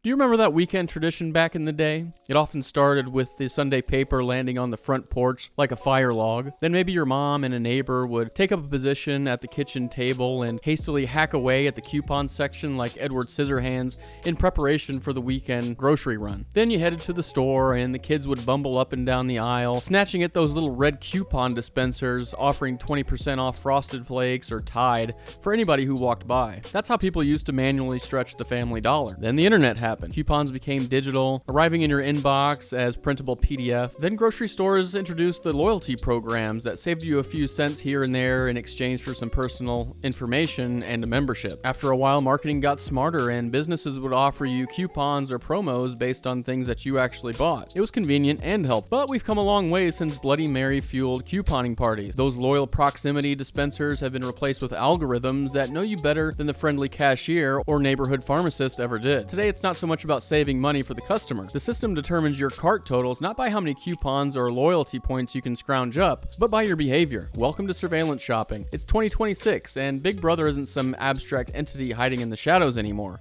Do you remember that weekend tradition back in the day? It often started with the Sunday paper landing on the front porch like a fire log. Then maybe your mom and a neighbor would take up a position at the kitchen table and hastily hack away at the coupon section like Edward Scissorhands in preparation for the weekend grocery run. Then you headed to the store and the kids would bumble up and down the aisle, snatching at those little red coupon dispensers offering 20% off Frosted Flakes or Tide for anybody who walked by. That's how people used to manually stretch the family dollar. Then the internet happened. Coupons became digital, arriving in your inbox as printable PDF. Then grocery stores introduced the loyalty programs that saved you a few cents here and there in exchange for some personal information and a membership. After a while, marketing got smarter and businesses would offer you coupons or promos based on things that you actually bought. It was convenient and helpful, but we've come a long way since Bloody Mary-fueled couponing parties. Those loyal proximity dispensers have been replaced with algorithms that know you better than the friendly cashier or neighborhood pharmacist ever did. Today, it's not so much about saving money for the customer. The system determines your cart totals not by how many coupons or loyalty points you can scrounge up, but by your behavior. Welcome to surveillance shopping. It's 2026, and Big Brother isn't some abstract entity hiding in the shadows anymore.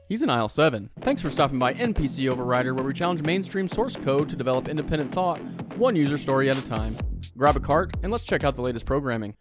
He's in aisle 7. Thanks for stopping by NPC Overrider, where we challenge mainstream source code to develop independent thought, one user story at a time. Grab a cart, and let's check out the latest programming.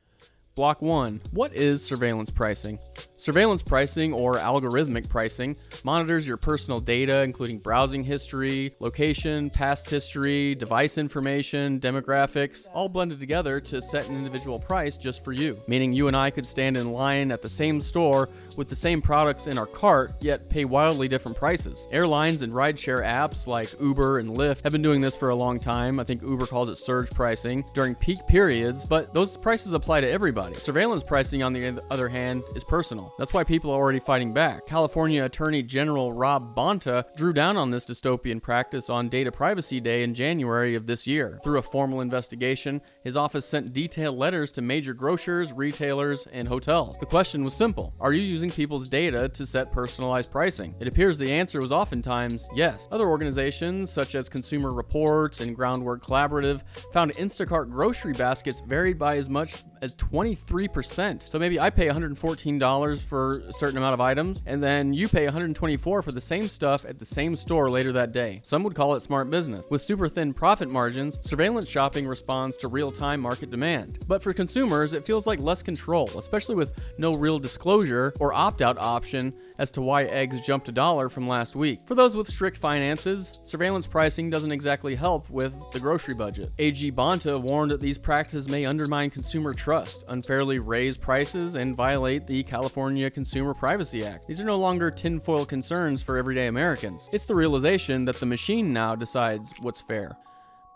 Block 1. What is surveillance pricing? Surveillance pricing, or algorithmic pricing, monitors your personal data, including browsing history, location, past history, device information, demographics, all blended together to set an individual price just for you. Meaning you and I could stand in line at the same store with the same products in our cart, yet pay wildly different prices. Airlines and rideshare apps like Uber and Lyft have been doing this for a long time. I think Uber calls it surge pricing during peak periods, but those prices apply to everybody. Surveillance pricing, on the other hand, is personal. That's why people are already fighting back. California Attorney General Rob Bonta drew down on this dystopian practice on Data Privacy Day in January of this year. Through a formal investigation, his office sent detailed letters to major grocers, retailers, and hotels. The question was simple. Are you using people's data to set personalized pricing? It appears the answer was oftentimes yes. Other organizations, such as Consumer Reports and Groundwork Collaborative, found Instacart grocery baskets varied by as much as 23%. So maybe I pay $114 for a certain amount of items, and then you pay $124 for the same stuff at the same store later that day. Some would call it smart business. With super thin profit margins, surveillance shopping responds to real-time market demand. But for consumers, it feels like less control, especially with no real disclosure or opt-out option as to why eggs jumped $1 from last week. For those with strict finances, surveillance pricing doesn't exactly help with the grocery budget. AG Bonta warned that these practices may undermine consumer trust, unfairly raise prices, and violate the California Consumer Privacy Act. These are no longer tinfoil concerns for everyday Americans. It's the realization that the machine now decides what's fair.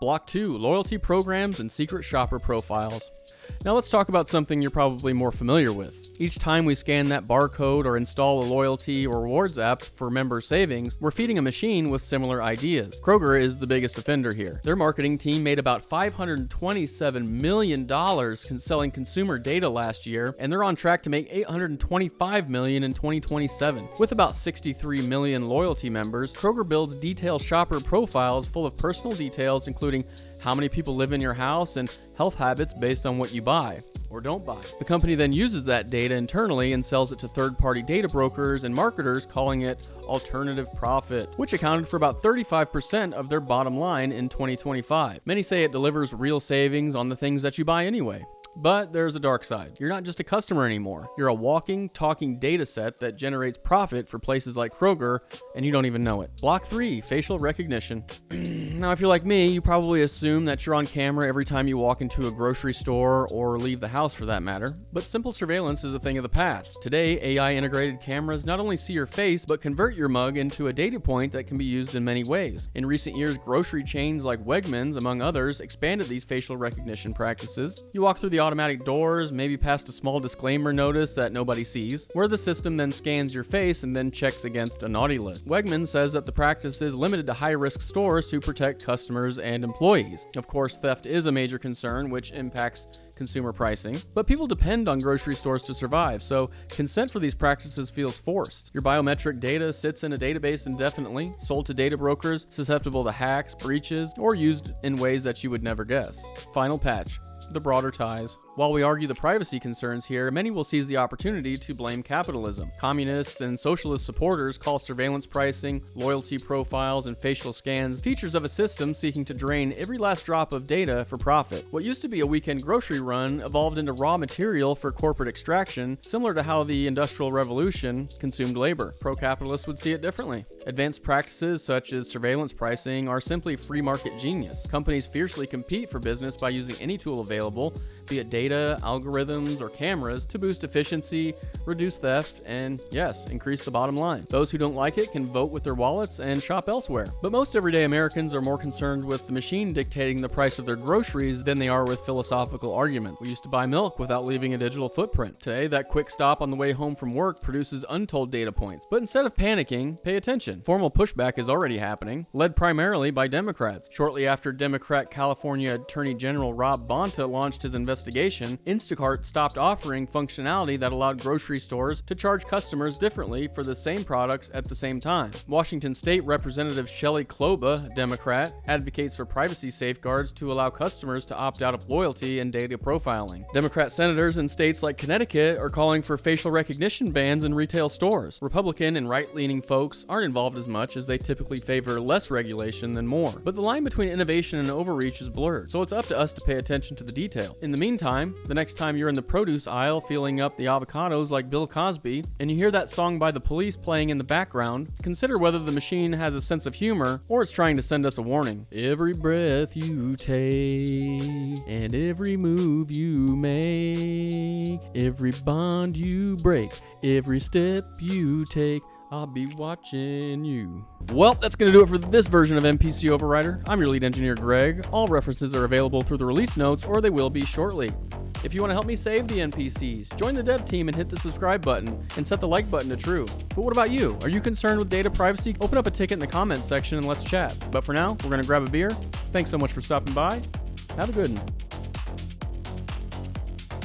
Block 2. Loyalty programs and secret shopper profiles. Now let's talk about something you're probably more familiar with. Each time we scan that barcode or install a loyalty or rewards app for member savings, we're feeding a machine with similar ideas. Kroger is the biggest offender here. Their marketing team made about $527 million selling consumer data last year, and they're on track to make $825 million in 2027. With about 63 million loyalty members, Kroger builds detailed shopper profiles full of personal details, including how many people live in your house and health habits based on what you buy or don't buy. The company then uses that data internally and sells it to third-party data brokers and marketers, calling it alternative profit, which accounted for about 35% of their bottom line in 2025. Many say it delivers real savings on the things that you buy anyway. But there's a dark side. You're not just a customer anymore. You're a walking, talking data set that generates profit for places like Kroger, and you don't even know it. Block 3, facial recognition. Now, if you're like me, you probably assume that you're on camera every time you walk into a grocery store or leave the house for that matter. But simple surveillance is a thing of the past. Today, AI-integrated cameras not only see your face, but convert your mug into a data point that can be used in many ways. In recent years, grocery chains like Wegmans, among others, expanded these facial recognition practices. You walk through the automatic doors, maybe past a small disclaimer notice that nobody sees, where the system then scans your face and then checks against a naughty list. Wegmans says that the practice is limited to high-risk stores to protect customers and employees. Of course, theft is a major concern, which impacts consumer pricing, but people depend on grocery stores to survive, so consent for these practices feels forced. Your biometric data sits in a database indefinitely, sold to data brokers, susceptible to hacks, breaches, or used in ways that you would never guess. Final patch. the broader ties. While we argue the privacy concerns here, many will seize the opportunity to blame capitalism. Communists and socialist supporters call surveillance pricing, loyalty profiles, and facial scans features of a system seeking to drain every last drop of data for profit. What used to be a weekend grocery run evolved into raw material for corporate extraction, similar to how the Industrial Revolution consumed labor. Pro-capitalists would see it differently. Advanced practices such as surveillance pricing are simply free market genius. Companies fiercely compete for business by using any tool available, be it data, algorithms, or cameras, to boost efficiency, reduce theft, and yes, increase the bottom line. Those who don't like it can vote with their wallets and shop elsewhere. But most everyday Americans are more concerned with the machine dictating the price of their groceries than they are with philosophical argument. We used to buy milk without leaving a digital footprint. Today, that quick stop on the way home from work produces untold data points. But instead of panicking, pay attention. Formal pushback is already happening, led primarily by Democrats. Shortly after Democrat California Attorney General Rob Bonta launched his investigation, Instacart stopped offering functionality that allowed grocery stores to charge customers differently for the same products at the same time. Washington State Representative Shelley Kloba, Democrat, advocates for privacy safeguards to allow customers to opt out of loyalty and data profiling. Democrat senators in states like Connecticut are calling for facial recognition bans in retail stores. Republican and right-leaning folks aren't involved as much, as they typically favor less regulation than more. But the line between innovation and overreach is blurred, so it's up to us to pay attention to the detail. In the meantime, the next time you're in the produce aisle feeling up the avocados like Bill Cosby, and you hear that song by the Police playing in the background, consider whether the machine has a sense of humor or it's trying to send us a warning. Every breath you take, and every move you make, every bond you break, every step you take, I'll be watching you. Well, that's going to do it for this version of NPC Overrider. I'm your lead engineer, Greg. All references are available through the release notes, or they will be shortly. If you want to help me save the NPCs, join the dev team and hit the subscribe button, and set the like button to true. But what about you? Are you concerned with data privacy? Open up a ticket in the comments section and let's chat. But for now, we're going to grab a beer. Thanks so much for stopping by. Have a good one.